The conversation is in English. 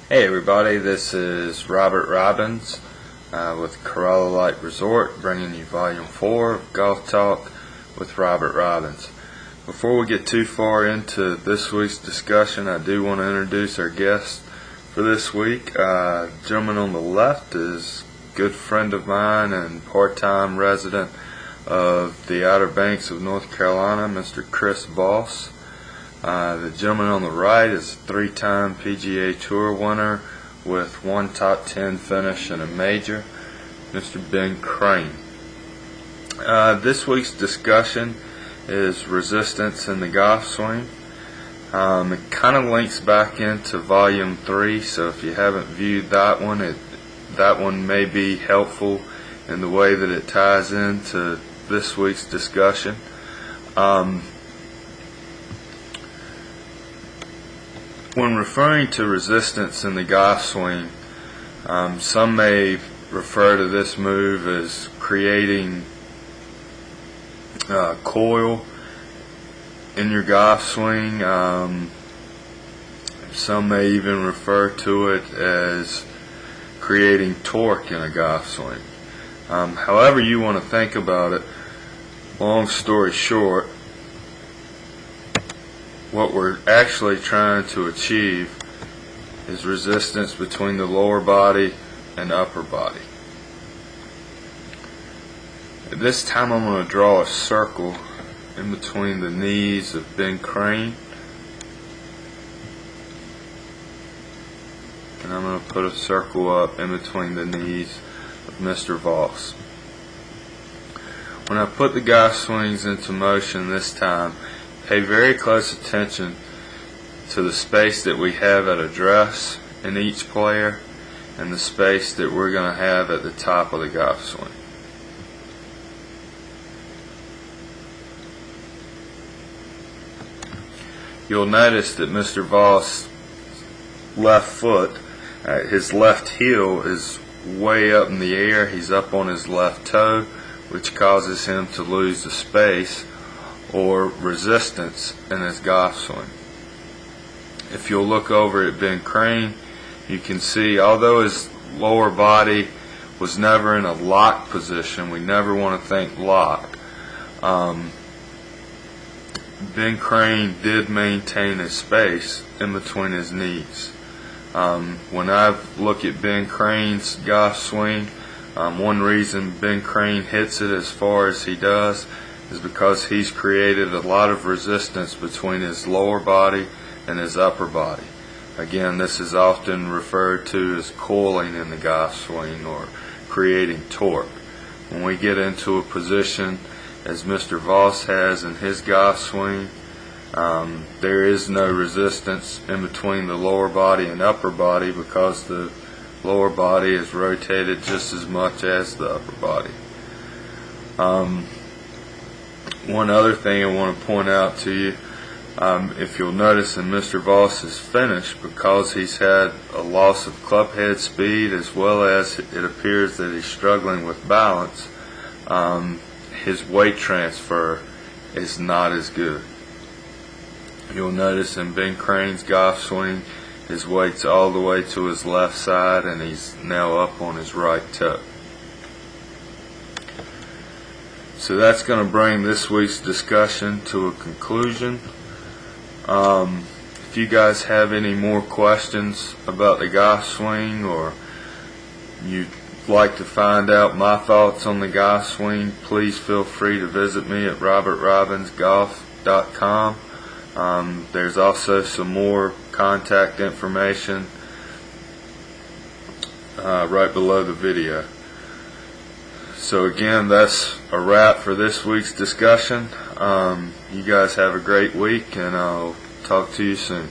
Hey everybody, this is Robert Robbins with Corolla Light Resort, bringing you Volume 4 of Golf Talk with Robert Robbins. Before we get too far into this week's discussion, I do want to introduce our guest for this week. The gentleman on the left is a good friend of mine and part-time resident of the Outer Banks of North Carolina, Mr. Chris Voss. The gentleman on the right is a three-time PGA Tour winner with one top 10 finish in a major, Mr. Ben Crane. This week's discussion is resistance in the golf swing. It kind of links back into Volume 3, so if you haven't viewed that one, that one may be helpful in the way that it ties into this week's discussion. When referring to resistance in the golf swing, some may refer to this move as creating coil in your golf swing. Some may even refer to it as creating torque in a golf swing. However you want to think about it, long story short, what we're actually trying to achieve is resistance between the lower body and upper body. At this time I'm going to draw a circle in between the knees of Ben Crane, and I'm going to put a circle up in between the knees of Mr. Voss. When I put the golf swings into motion this time, pay very close attention to the space that we have at address in each player and the space that we're going to have at the top of the golf swing. You'll notice that Mr. Voss' left foot, his left heel is way up in the air. He's up on his left toe, which causes him to lose the space or resistance in his golf swing. If you'll look over at Ben Crane, you can see, although his lower body was never in a lock position, we never want to think lock, Ben Crane did maintain a space in between his knees. When I look at Ben Crane's golf swing, one reason Ben Crane hits it as far as he does is because he's created a lot of resistance between his lower body and his upper body. Again, this is often referred to as coiling in the golf swing or creating torque. When we get into a position as Mr. Voss has in his golf swing, there is no resistance in between the lower body and upper body because the lower body is rotated just as much as the upper body. One other thing I want to point out to you, if you'll notice in Mr. Voss's finish, because he's had a loss of club head speed as well as it appears that he's struggling with balance, his weight transfer is not as good. You'll notice in Ben Crane's golf swing, his weight's all the way to his left side and he's now up on his right toe. So that's going to bring this week's discussion to a conclusion. If you guys have any more questions about the golf swing, or you'd like to find out my thoughts on the golf swing, please feel free to visit me at robertrobbinsgolf.com. There's also some more contact information right below the video. So again, that's a wrap for this week's discussion. You guys have a great week, and I'll talk to you soon.